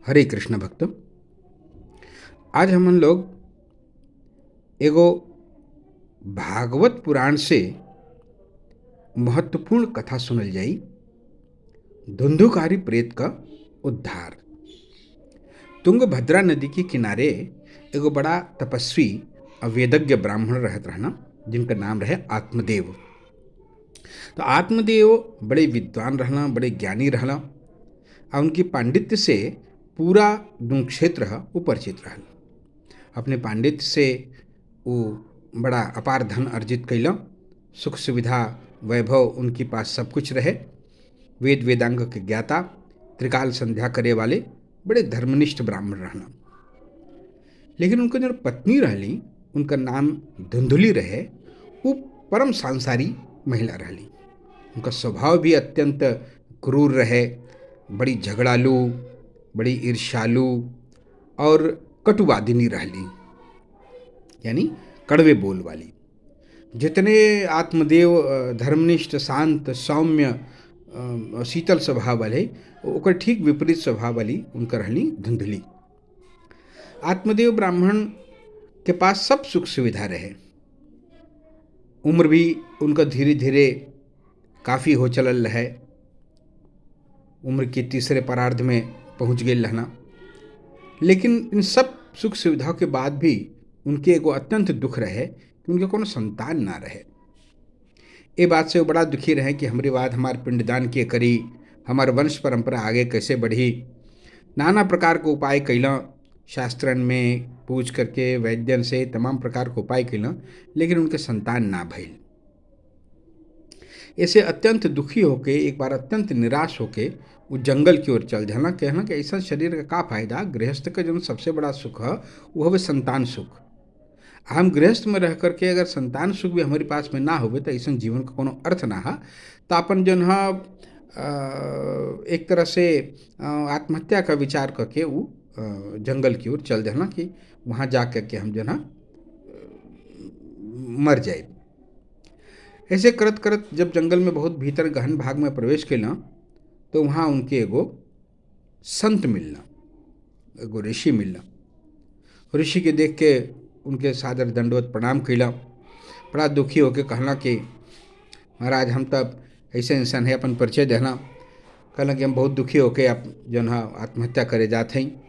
हरे कृष्ण भक्त। आज हमन लोग एगो भागवत पुराण से महत्वपूर्ण कथा सुनल जाई। धुंधुकारी प्रेत का उद्धार। तुंगभद्रा नदी के किनारे एगो बड़ा तपस्वी और वेदज्ञ ब्राह्मण रहत रहना, जिनका नाम रहे आत्मदेव। तो आत्मदेव बड़े विद्वान रहना, बड़े ज्ञानी रहना और उनकी पांडित्य से पूरा दुन क्षेत्र वो परिचित रहल। अपने पांडित्य से वो बड़ा अपार धन अर्जित कैला, सुख सुविधा वैभव उनके पास सब कुछ रहे। वेद वेदांग के ज्ञाता, त्रिकाल संध्या करे वाले बड़े धर्मनिष्ठ ब्राह्मण रहना। लेकिन उनका जो पत्नी रहली, उनका नाम धुंधुली रहे। वो परम सांसारी महिला रहली। उनका स्वभाव भी अत्यंत क्रूर रहे, बड़ी झगड़ालू, बड़ी ईर्ष्यालु और कटुवादिनी रहली, यानी कड़वे बोल वाली। जितने आत्मदेव धर्मनिष्ठ, शांत, सौम्य, शीतल स्वभाव वाले, ओकर ठीक विपरीत स्वभाव वाली उनका रहली धुंधली। आत्मदेव ब्राह्मण के पास सब सुख सुविधा रहे। उम्र भी उनका धीरे धीरे काफ़ी हो चलल रहे। उम्र के तीसरे परार्ध में पहुँच गए रहना। लेकिन इन सब सुख सुविधाओं के बाद भी उनके एगो अत्यंत दुख रहे कि उनके कोनो संतान ना रहे। ये बात से वो बड़ा दुखी रहे कि हमारे बाद हमार पिंडदान के करी, हमार वंश परंपरा आगे कैसे बढ़ी। नाना प्रकार के उपाय कैला, शास्त्रन में पूछ करके, वैद्यन से तमाम प्रकार के उपाय कैला, लेकिन उनके संतान ना भइल। ऐसे अत्यंत दुखी होके, एक बार अत्यंत निराश होके वो जंगल की ओर चल जाना। कहना कि ऐसा शरीर का का फायदा, गृहस्थ का जो सबसे बड़ा सुख है वो हवे संतान सुख। हम गृहस्थ में रह करके अगर संतान सुख भी हमारे पास में ना होवे तो ऐसा जीवन का कोनो अर्थ ना है। तो अपन जो है एक तरह से आत्महत्या का विचार करके वो जंगल की ओर चल जाना कि वहाँ जा करके हम जो है मर जाए। ऐसे करत करत जब जंगल में बहुत भीतर गहन भाग में प्रवेश कैला तो वहाँ उनके एगो संत मिलना, एगो ऋषि मिलना। ऋषि के देख के उनके सादर दंडवत प्रणाम कैला। बड़ा दुखी होके कहला कि महाराज, हम तब ऐसे इंसान है, अपन परिचय देना। कहला कि हम बहुत दुखी होके आप जो है आत्महत्या करे जाते हैं।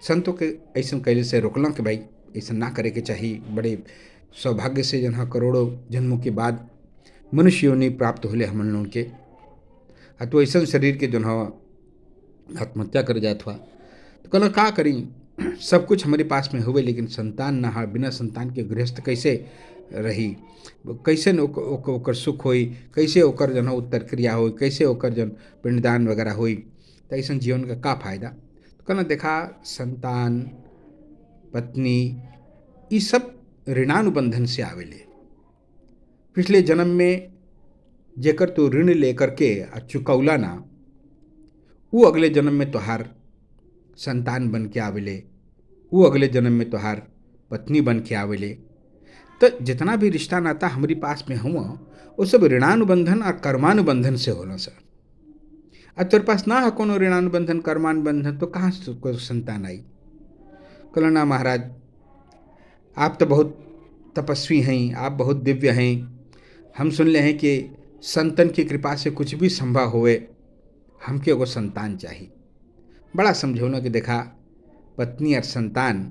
संतों के ऐसा कैले से रोकला कि भाई ऐसा ना करे के चाहिए। बड़े सौभाग्य से जो है करोड़ों जन्मों के बाद मनुष्य योनि प्राप्त होले हमन लोगन के। तो ऐसा शरीर के जो है आत्महत्या कर जात हुआ। तो कहला का करी, सब कुछ हमारे पास में हुए लेकिन संतान ना है। बिना संतान के गृहस्थ कैसे रही, कैसे ओकर सुख होई, कैसे ओकर जन उत्तर क्रिया होई, कैसे ओकर जन पिंडदान वगैरह होई। तो ऐसा जीवन का फायदा। तो कहना देखा, संतान, पत्नी, ये सब ऋणानुबंधन से आवेले। पिछले जन्म में जेकर तो ऋण लेकर के चुकौला ना, वो अगले जन्म में तोहार संतान बन के आवेले, वो अगले जन्म में तोहार पत्नी बन के आवेले। तो जितना भी रिश्ता नाता हमारी पास में हुआ वो सब ऋणानुबंधन और कर्मानुबंधन से होला सर। अब तेरे पास ना है कोनो ऋणानुबंधन कर्मानुबंधन, तो कहाँ से कोई संतान आई। कहला ना महाराज, आप तो बहुत तपस्वी हैं, आप बहुत दिव्य हैं। हम सुन ले हैं कि संतन की कृपा से कुछ भी संभव होवे। हमके एगो संतान चाहिए। बड़ा समझौना कि देखा, पत्नी और संतान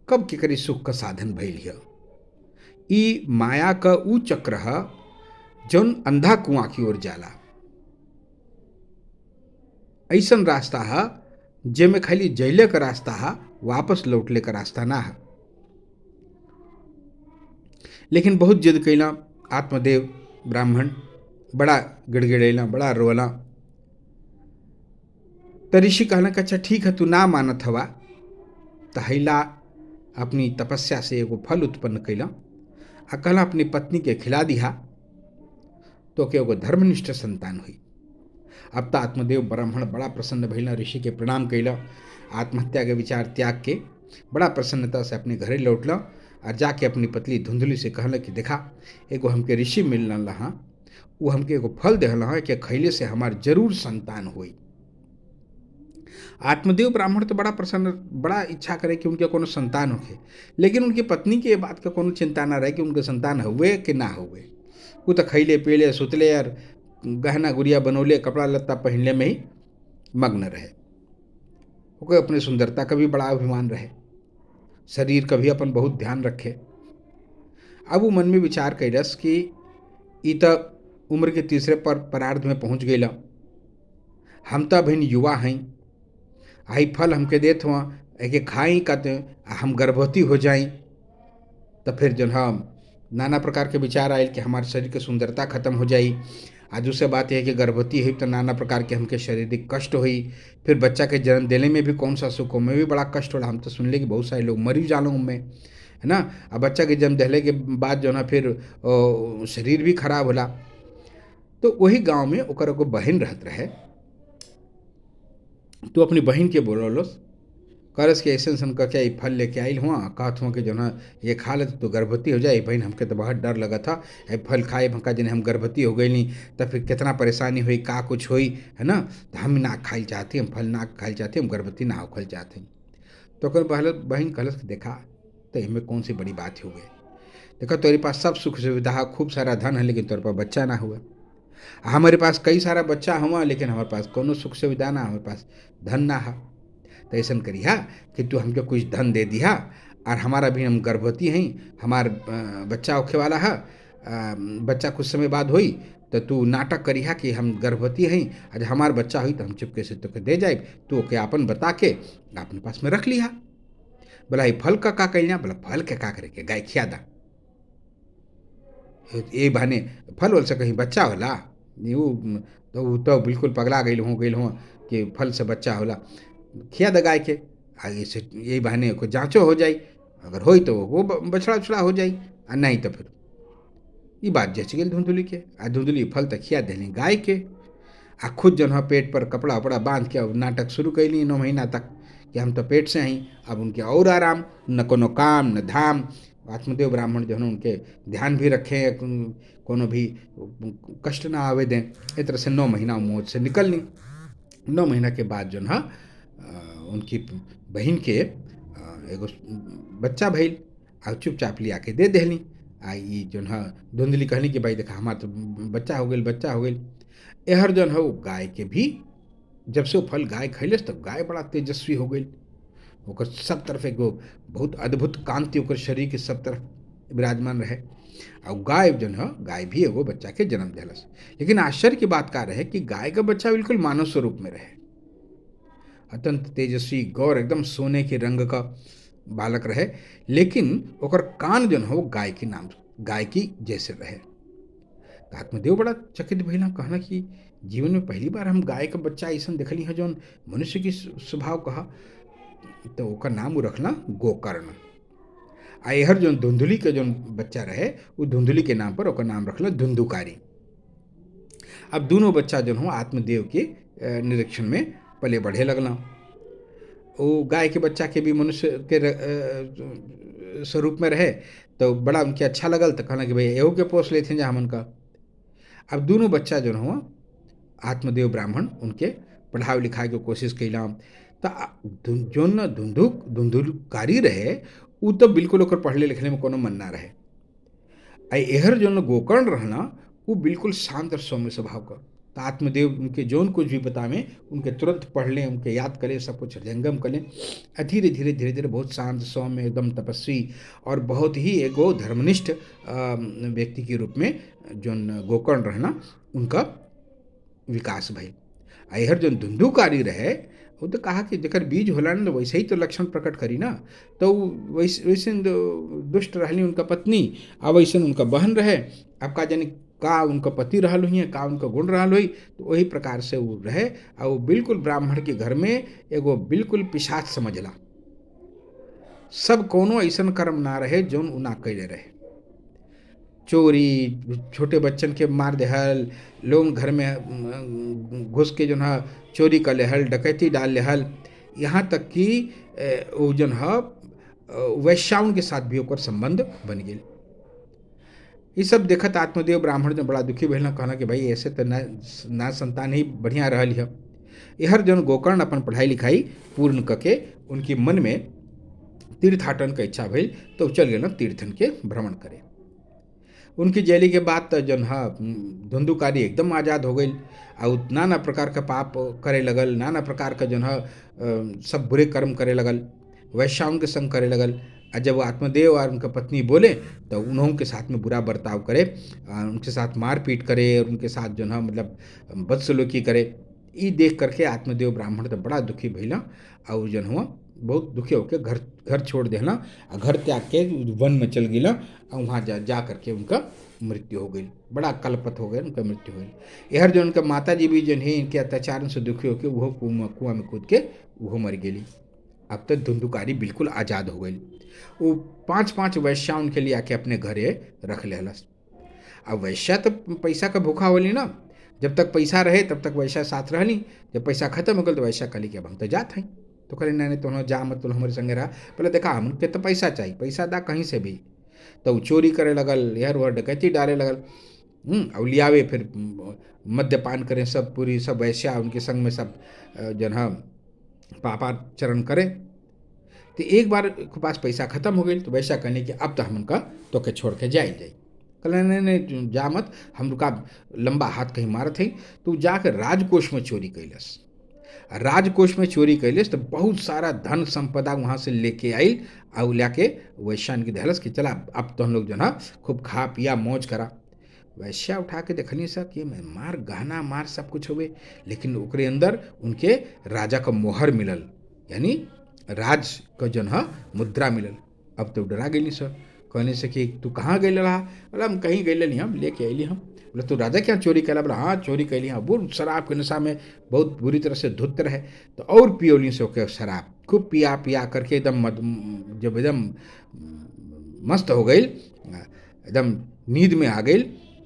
कब के करी सुख का साधन भइल है। ई माया का ऊ चक्र है जौन अंधा कुआं की ओर जाला। ऐसा रास्ता है जेमे खाली जैले का रास्ता है, वापस लौटले का रास्ता ना है। लेकिन बहुत जिद कैला आत्मदेव ब्राह्मण, बड़ा गिड़गिड़ैला, बड़ा रोला। तो ऋषि कहना कि अच्छा ठीक है, तू ना मानत हवा तो हैला अपनी तपस्या से एगो फल उत्पन्न कैला आ कहला अपनी पत्नी के खिला दिहा तो के एगो धर्मनिष्ठ संतान हुई। अब तो आत्मदेव ब्राह्मण बड़ा प्रसन्न भइला, ऋषि के प्रणाम कैला। आत्महत्या के विचार त्याग के बड़ा प्रसन्नता से अपने घरे लौटला और जाके अपनी पत्नी धुंधुली से कहला कि देखा, एगो हमके ऋषि मिलल रहा, वो हमके एगो फल देहल है कि खैले से हमार जरूर संतान हुई। आत्मदेव ब्राह्मण तो बड़ा प्रसन्न, बड़ा इच्छा करे कि उनके कोनो संतान होखे, लेकिन उनकी पत्नी के बात का कोनो चिंता ना रहे कि उनके संतान हुए कि ना हुए। वो तो खैले पीले सुतले और गहना गुड़िया बनौले, कपड़ा लत्ता पहनले में ही मग्न रहे। ओके अपने सुंदरता का भी बड़ा अभिमान रहे, शरीर का भी अपन बहुत ध्यान रखे। अब वो मन में विचार कैलस कि ई तो उम्र के तीसरे परार्ध में पहुँच गई, हम तो अभी युवा हैं, आई फल हमके देत हुआ एक खाई कहते हम गर्भवती हो जाई, तो फिर जो हम नाना प्रकार के विचार आए कि हमारे शरीर की सुंदरता खत्म हो जाई। आज दूसरी बात यह है कि गर्भवती हुई तो नाना प्रकार के हमके शारीरिक कष्ट हुई, फिर बच्चा के जन्म देने में भी कौन सा सुख हो, में भी बड़ा कष्ट होला। हम तो सुन ले कि बहुत सारे लोग मरी जालो में, है ना। अब बच्चा के जन्म देने के बाद जो है फिर शरीर भी खराब होला। तो वही गांव में ओकर एगो बहन रहत रहे, तो अपनी बहन के बोलौलस, करस के ऐसे सन का क्या फल लेके आइल हुआ, कहत हुआ कि जो ना ये खा ले तो गर्भवती हो जाए। बहन हमके तो बहुत डर लगा था, ये फल खाए भंका जने हम गर्भवती हो गई नहीं तो फिर कितना परेशानी हुई, का कुछ हुई, है ना। तो हम ना खाई चाहती, हम फल ना खाई चाहती, हम गर्भवती ना होखल चाहते। तो अगर बहन कहलस कि देखा तो इनमें कौन सी बड़ी बात हो गई, देखा तेरे पास सब सुख सुविधा है, खूब सारा धन है, लेकिन तेरे पास बच्चा ना हुआ। हमारे पास कई सारा बच्चा हुआ, लेकिन हमारे पास कोनो सुख सुविधा ना, हमारे पास धन ना है। तो ऐसा करिहा कि तू हमके कुछ धन दे दिहा, और हमारा भी हम गर्भवती हैं, हमार बच्चा होखे वाला है, बच्चा कुछ समय बाद हुई तो तू नाटक करिहा कि हम गर्भवती हैं, और हमार बच्चा हुई तो हम चुपके से तोके दे जाए, तो ओके आपन बता के अपने पास में रख लिहा। बोला ये फल का कहिना, बोला फल के का करे के, गाय खिया दा, ये बहाने फल वल से कहीं बच्चा होला। तो बिल्कुल पगला गई हो कि फल से बच्चा होला, खिया द गाय के, आगे से यही बहाने को जांचो हो जाई, अगर होई तो वो बछड़ा उछड़ा हो जाई, और नहीं तो फिर ये बात जच गई धुंधुली के। आ धुंधुली फल तक खिया देली गाय के, आ खुद जन पेट पर कपड़ा वपड़ा बांध के अब नाटक शुरू कैली 9 महीना तक कि हम तो पेट से हैं। अब उनके और आराम, न कोनो काम न धाम। आत्मदेव ब्राह्मण जो है उनके ध्यान भी रखें, कोनो भी कष्ट ना आवे दें। इस तरह से 9 महीना मौज से निकल ली। 9 महीना के बाद जो है उनकी बहन के एगो बच्चा भइल, आ चुपचाप लिया के दे देली। आ ये जो है धुंधली कहली कि भाई देखा हमार तो बच्चा हो गई, बच्चा हो गई। एहर जन है वो गाय के भी, जब से वो फल गाय खैलस तब गाय बड़ा तेजस्वी हो गई, ओकर सब तरफ एगो बहुत अद्भुत कांति ओकर शरीर के सब तरफ विराजमान रहे। और गाय जन है, गाय भी एगो बच्चा के जन्म दिलस। लेकिन आश्चर्य की बात का रहे कि गाय का बच्चा बिल्कुल मानव स्वरूप में रहे, अत्यंत तेजस्वी गौर, एकदम सोने के रंग का बालक रहे, लेकिन ओकर कान जन हो गाय के नाम, गाय की जैसे रहे। आत्मदेव बड़ा चकित भइला, कहना कि जीवन में पहली बार हम गाय का बच्चा ऐसा देखली है जौन मनुष्य की स्वभाव कहा। तो ओकर नाम वो रखना गोकर्ण। आ एहर जौन धुंधुली के जौन बच्चा रहे, वो धुंधुली के नाम पर ओकर नाम रखला धुंधुकारी। अब दोनों बच्चा जौन हो आत्मदेव के निरीक्षण में पले बढ़े लगला। वो गाय के बच्चा के भी मनुष्य के स्वरूप में रहे, तो बड़ा उनके अच्छा लगल, तो कहना कि भाई एहू के पोस लेते जा हमन का। अब दोनों बच्चा जो हुआ आत्मदेव ब्राह्मण उनके पढ़ाई लिखाई के कोशिश कैला। तो जो न धुंधुकारी रहे, वो तो बिल्कुल ओकर पढ़ले लिखले में कोनो मन ना रहे। आई एहर जो न गोकर्ण रहना, वो बिल्कुल शांत और सौम्य स्वभाव का। तो आत्मदेव उनके जौन कुछ भी बतावें उनके तुरंत पढ़ लें, उनके याद करें, सब कुछ हृदयंगम करें। धीरे धीरे धीरे धीरे बहुत शांत सौम्य, एकदम तपस्वी और बहुत ही एगो धर्मनिष्ठ व्यक्ति के रूप में जौन गोकर्ण रहना उनका विकास भइल। अहर जौन धुंधुकारी रहे, वो तो कहा कि जेकर बीज होला ना वैसे ही तो लक्षण प्रकट करी ना। तो वैसे दुष्ट रहली उनका पत्नी, आ वैसे उनका बहन रहे। अब का जानी का उनका पति रहल हुई, का उनका गुण रहल हुई, तो वही प्रकार से वो रहे। और वो बिल्कुल ब्राह्मण के घर में एगो बिल्कुल पिशाच समझला। सब कोनो ऐसा कर्म ना रहे जौन उ ना कैले रहे। चोरी, छोटे बच्चन के मार देहल, लोग घर में घुस के जो है चोरी कर लेहल, डकैती डाल लेहल, यहाँ तक कि वो जन है वैश्याओं के साथ भी ओकर संबंध बन गए। ये सब देखत आत्मदेव ब्राह्मण ने बड़ा दुखी भइल, कहना कि भाई ऐसे तो ना संतान ही बढ़िया रहल है। यहर जौन गोकर्ण अपन पढ़ाई लिखाई पूर्ण करके उनकी मन में तीर्थाटन का इच्छा भइल तो चल गए तीर्थन के भ्रमण करे। उनकी जेली के बाद तो जौन है धुंधुकारी एकदम आज़ाद हो गई और नाना प्रकार का पाप करे लगल, नाना प्रकार का जौन है सब बुरे कर्म करे लगल, वैश्याओं के संग करे लगल। और जब वो आत्मदेव और उनका पत्नी बोले तो उन्हों के साथ में बुरा बर्ताव करे, उनके साथ मारपीट करे और उनके साथ जो है मतलब बदसलूकी करे। ये देख करके आत्मदेव ब्राह्मण तो बड़ा दुखी भैला और जन हुआ बहुत दुखी होकर घर छोड़ देना और घर त्याग के वन में चल गिला और वहाँ जा करके उनका मृत्यु हो गई। बड़ा कलपत हो गया, उनका मृत्यु हो गई। यहर जो उनका माता जी भी जो है इनके अत्याचार से दुखी होकर वो कुआं में कूद के वो मर गई। अब तक धुंधुकारी बिल्कुल आज़ाद हो गई। वो 5-5 वैश्या उनके लिए आके अपने घरे रख लेलस। अब वैश्या तो पैसा का भूखा होली ना, जब तक पैसा रहे तब तक वैश्या साथ रहली, जब पैसा खत्म हो गल तो वैश्या कहली कि अब हम तो जात हैं। तो कहले नहीं तो जा मत, तो हमारे संगे रहा। पहले देखा हमके तो पैसा चाहिए, पैसा दा कहीं से भी। तो चोरी करे लगल, इधर उधर डकैती डाले लगल, और लियावे फिर मद्यपान करें, सब पूरी सब वैश्या उनके संग में सब जन पापाचरण करे। तो एक बार के पास पैसा खत्म हो गई तो वैसा कहने कि अब तो हम उनका तो के छोड़ के जाए कल नहीं जा मत, हम रुका लंबा हाथ कहीं मारत है। तो जाकर राजकोष में चोरी कैलस। राजकोष में चोरी कैलस तो बहुत सारा धन संपदा वहाँ से लेके आई और लाके वैश्यान की दहलस कि चला अब तो हम लोग जो ना खूब खा पिया मौज करा। वैश्या उठा के देखनी सा कि मार गहना मार सब कुछ हुए, लेकिन ओकरे अंदर उनके राजा का मोहर मिलल, यानी राज का जन है मुद्रा मिलल। अब तो डरा गई सर, कहने से कि तू कहाँ गई रहा? बोला हम कहीं गए नहीं, हम लेके अली हम। बोला तू राजा क्या चोरी कैला? बोला हाँ चोरी कैली। हाँ वो शराब के नशा में बहुत बुरी तरह से धुत रहे तो और पियोली से होकर शराब खूब पिया पिया करके एकदम जब एकदम मस्त हो गई, एकदम नींद में आ गई।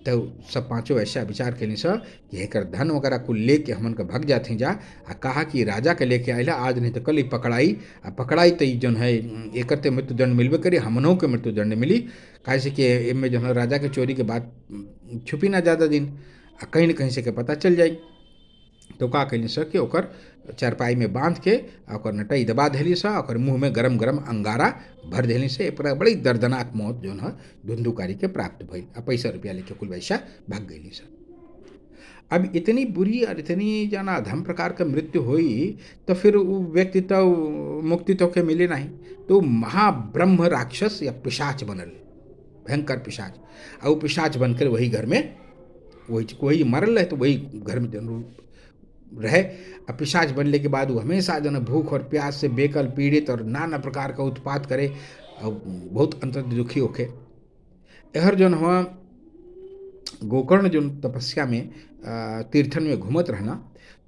तो सब पांचों ऐसा विचार कैली सर कि एकर धन वगैरह कुल लेके हमन के भग जाते जा। आ कहा कि राजा के लेके आइला, आज नहीं तो कल ही पकड़ाई। आ पकड़ाई तो जौन है एक मृत्युदंड मिलबे करी, हमनों के मृत्युदंड मिली। काहे से कि इनमें जो है राजा के चोरी के बाद छुपी ना ज़्यादा दिन, आ कहीं न कहीं से के पता चल जाई। तो का कैली सर कि ओकर चारपाई में बांध के और नटई दबा देली सा और मुँह में गरम गरम अंगारा भर देली से। एक बड़ी दर्दनाक मौत जो है धुंधुकारी के प्राप्त भइल। आ पैसा रुपया लेके कुल वैसा भाग गई सर। अब इतनी बुरी और इतनी जाना अधम प्रकार का मृत्यु हुई तो फिर वो व्यक्ति तो मुक्ति तो के मिले नहीं, तो महाब्रह्म राक्षस या पिशाच बनल, भयंकर पिशाच। और वो पिशाच बनकर वही घर में वही मरल रहे, तो वही घर में जरूर रहे। अब पिशाच बनने के बाद वो हमेशा जो है भूख और प्यास से बेकल पीड़ित और नाना प्रकार का उत्पात करे और बहुत अंतर दुखी होके। यहर जो हुआ गोकर्ण जो तपस्या में तीर्थन में घूमत रहना,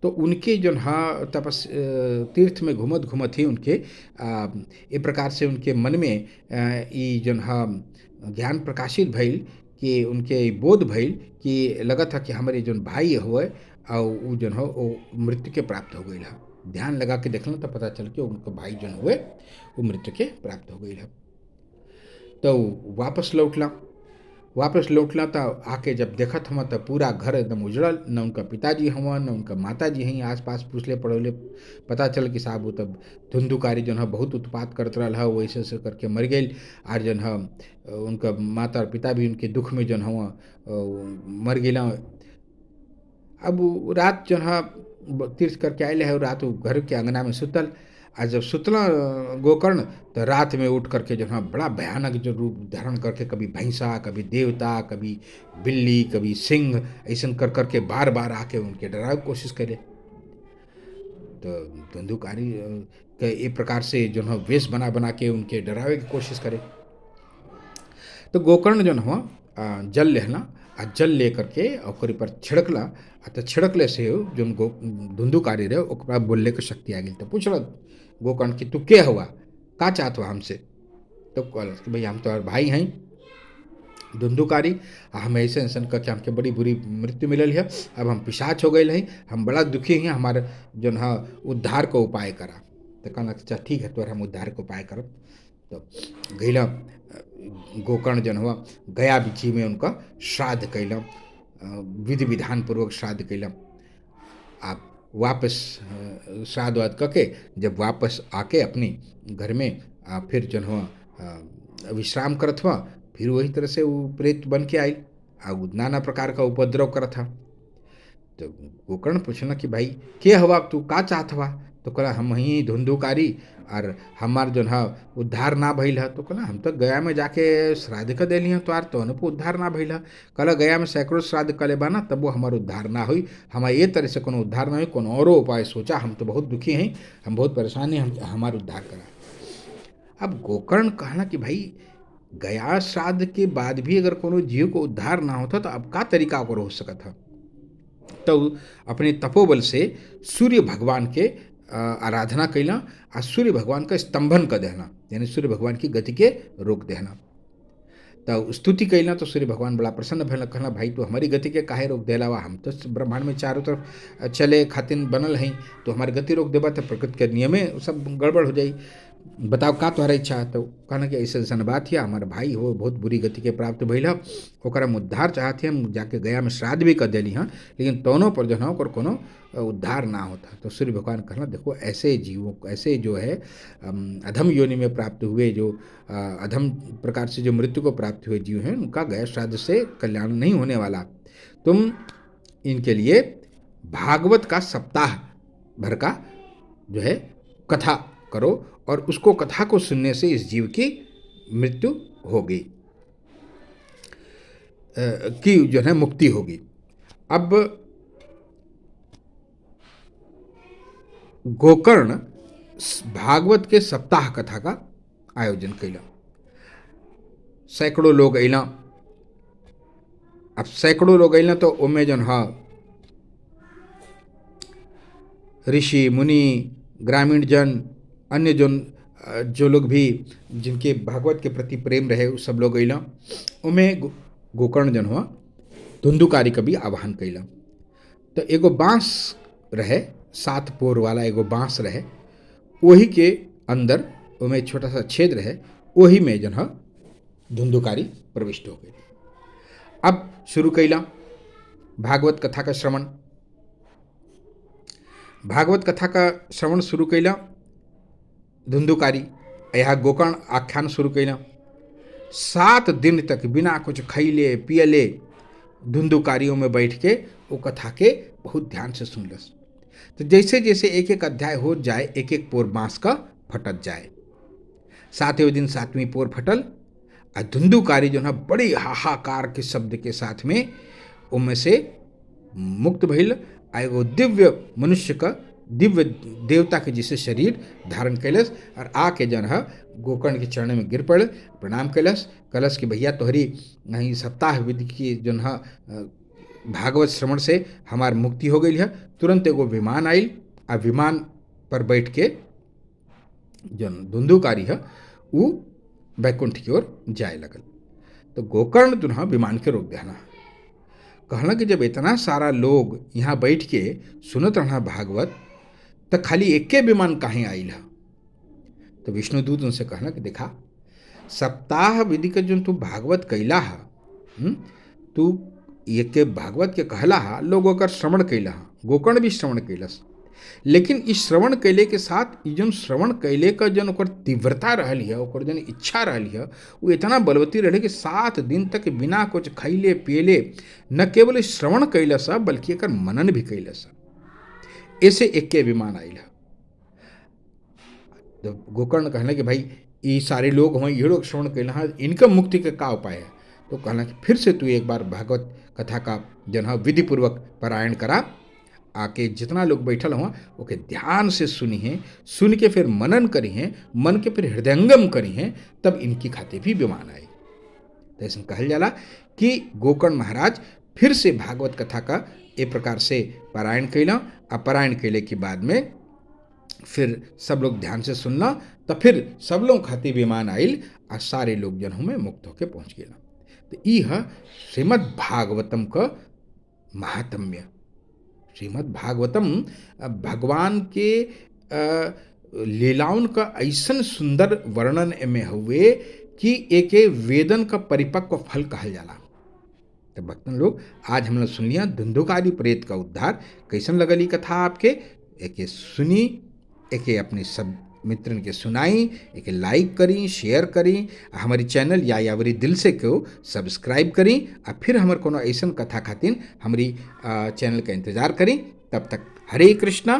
तो उनके जो तीर्थ में घूमत घूमत ही उनके एक प्रकार से उनके मन में ये जो ज्ञान प्रकाशित भइल कि उनके बोध भइल कि लगा था कि हमारे जो भाई हुए और वो जो है वो मृत्यु के प्राप्त हो गई है। ध्यान लगा के देखना तो पता चल के उनके भाई जो हुए वो मृत्यु के प्राप्त हो गई है। तो वापस लौटला तो आके जब देखत हम तो पूरा घर एकदम उजड़ल, न उनका पिताजी हवन न उनका माताजी हैं। आसपास पूछले पड़ोले पता चल कि साहब वो तब धुंधुकारी जो है बहुत उत्पात करते रहा, वैसे से करके मर गई। और जो है उनका माता और पिता भी उनके दुख में जो है मर गया। अब रात जो है तीर्थ करके आए है, रात घर के अंगना में सुतल। और जब सुतला गोकर्ण तो रात में उठ करके जो है बड़ा भयानक जो रूप धारण करके कभी भैंसा, कभी देवता, कभी बिल्ली, कभी सिंह, ऐसा कर करके बार बार आके उनके डरावे की कोशिश करे। तो धुंधुकारी के एक प्रकार से जो है वेश बना बना के उनके डरावे की कोशिश करे। तो गोकर्ण जो हुआ जल लेहला आ जल ले करके ओकरे पर छिड़कला। तो छिड़कले से जो धुंधुकारी रहे ओकरा बोलने के शक्ति आ गई। तो पूछल गोकर्ण कि तू के हुआ, का चाहत हुआ हमसे? तो कहल कि भाई हम तो भाई हैं धुंधुकारी, हम ऐसे ऐसा करके हमके बड़ी बुरी मृत्यु मिलल है। अब हम पिशाच हो गए हैं, हम बड़ा दुखी हैं, हमारे जो है उद्धार को उपाय करा। तो कहना अच्छा ठीक है तो हम उद्धार को उपाय करब। तो गैला गोकर्ण जन हुआ गया बिछी में उनका श्राद्ध कैलम, विधि विधान पूर्वक श्राद्ध कैलम। आप वापस श्राद्ध वाद करके जब वापस आके अपनी घर में फिर जन हुआ विश्राम करत हुआ, फिर वही तरह से वो प्रेत बन के आई आ नाना प्रकार का उपद्रव करत था। तो गोकर्ण पूछना कि भाई के हवा, तू का चाहत हवा? तो कहला हम ही धुंधुकारी और हमार जो है उद्धार ना भइल है। तो कहला हम तो गया में जाके श्राद्ध कर देली हैं तोहार, तो पे उद्धार ना भइल है। कहला गया में सैकड़ों श्राद्ध कले बाना तब वो हमार उद्धार ना हुई, हमारे ये तरह से कोनो उद्धार ना हुई, कोनो औरो उपाय सोचा, हम तो बहुत दुखी हैं, हम बहुत परेशान हैं, हम हमार उद्धार करा। अब गोकर्ण कहना कि भाई गया श्राद्ध के बाद भी अगर कोनो जीव को उद्धार ना होता तो अब का तरीका ओकर हो सकत है? तो अपने तपोबल से सूर्य भगवान के आराधना कैला आ सूर्य भगवान का स्तंभन कर देना, यानी सूर्य भगवान की गति के रोक देना। तो स्तुति कैला तो सूर्य भगवान बड़ा प्रसन्न भैल, कहना भाई तो हमारी गति के काहे रोक देला वा, हम तो ब्रह्मांड में चारों तरफ चले खातिन बनल हैं, तो हमारी गति रोक देबा तो प्रकृति के नियमे सब गड़बड़ हो जाई। बताओ का तुम्हारा इच्छा है? तो कहना कि ऐसे ऐसा बात है, हमारे भाई हो बहुत बुरी गति के प्राप्त भइल है, ओकरा हम उद्धार चाहते हैं, हम जाके गया में श्राद्ध भी कर देली हाँ, लेकिन दोनों पर जो है ओकर कोनो उद्धार ना होता। तो सूर्य भगवान कहना देखो ऐसे जीवों को, ऐसे जो है अधम योनि में प्राप्त हुए, जो अधम प्रकार से जो मृत्यु को प्राप्त हुए जीव हैं, उनका गया श्राद्ध से कल्याण नहीं होने वाला। तुम इनके लिए भागवत का सप्ताह भर का जो है कथा करो और उसको कथा को सुनने से इस जीव की मृत्यु होगी, की जो है मुक्ति होगी। अब गोकर्ण भागवत के सप्ताह कथा का आयोजन कैला, सैकड़ों लोग अला। अब सैकड़ों लोग अला तो उनमें जन हा ऋषि मुनि ग्रामीण जन अन्य जो लोग भी जिनके भागवत के प्रति प्रेम रहे उस सब लोग अला। उनमें गोकर्ण जन हुआ धुंधुकारी का भी आह्वान कैला। तो एगो बांस रहे, 7 पोर वाला एगो बांस रहे, वही के अंदर उनमें छोटा सा छेद रहे, वही में जन धुंधुकारी प्रविष्ट हो गई। अब शुरू कैला भागवत कथा का श्रवण। भागवत कथा का श्रवण शुरू कैला धुंधुकारी, यह गोकर्ण आख्यान शुरू कैला। 7 दिन तक बिना कुछ खैले पियले धुंधुकारियों में बैठ के वो कथा के बहुत ध्यान से सुनलस। तो जैसे जैसे एक एक अध्याय हो जाए, एक एक पोर बांस का फटत जाए। 7वें दिन 7वीं पोर फटल और धुंधुकारी जो है बड़ी हाहाकार के शब्द के साथ में उनमें से मुक्त भइल। एगो दिव्य मनुष्य का, दिव्य देवता के जैसे शरीर धारण कैलस और आके जन है गोकर्ण के चरण में गिर पड़े, प्रणाम कैलस, कलश कि भैया तोहरी नहीं सप्ताह विधि की जन है भागवत श्रवण से हमार मुक्ति हो गई है। तुरंत एगो विमान आयल आ विमान पर बैठ के जन धुंधुकारी है वो वैकुंठ की ओर जाए लगल। तो गोकर्ण दुन्हा विमान के रोक देना, कहना कि जब इतना सारा लोग यहाँ बैठ के सुनत रहना भागवत, तो खाली एक के विमान कहीं आयल है? तो विष्णुदूत उनसे कहना कि देखा सप्ताह विधि का जो तू भागवत कैला है, तू एक के भागवत के कहला है, लोगों का श्रवण कैला है, गोकर्ण भी श्रवण कैलस, लेकिन इस श्रवण कैले के साथ जो श्रवण कैले का जन ओकर तीव्रता रहली है, ओकर जन इच्छा रहली है, वो इतना बलवती रहे कि 7 दिन तक बिना कुछ खैले पियले न केवल श्रवण कैलस बल्कि एकर मनन भी कैलस। ऐसे एक के विमान आयल है। तो गोकर्ण कहना कि भाई ये सारे लोग हों, ये लोग श्रवण कैला है, इनका मुक्ति का क्या उपाय है? तो कहना कि फिर से तू एक बार भागवत कथा का जन विधि पूर्वक पारायण करा, आके जितना लोग बैठल हुआ ओके ध्यान से सुनी हैं, सुन के फिर मनन करी हैं, मन के फिर हृदयंगम करी हैं, तब इनकी खाते भी विमान आए। तो ऐसा कहल जाला कि गोकर्ण महाराज फिर से भागवत कथा का एक प्रकार से पारायण कैला। पारायण कैले के बाद में फिर सब लोग ध्यान से सुनना, तो फिर सब लोग खाते विमान आयल और सारे लोग जन में मुक्त होके पहुँच गए। तो यह श्रीमद् भागवतम का महात्म्य। श्रीमद् भागवतम भगवान के लीलाओं का ऐसन सुंदर वर्णन में हुए कि एक वेदन का परिपक्व फल कहल जाला। तो भक्तन लोग, आज हम लोग सुन लिया धुंधुकारी प्रेत का उद्धार। कैसन लगल ई कथा आपके? एके सुनी, एके अपने सब मित्रन के सुनाई, एके लाइक करी, शेयर करी, हमारी चैनल यायावरी दिल से को सब्सक्राइब करी, और फिर हमारे कोनो ऐसन कथा खातिर हमारी चैनल का इंतजार करी। तब तक हरे कृष्णा।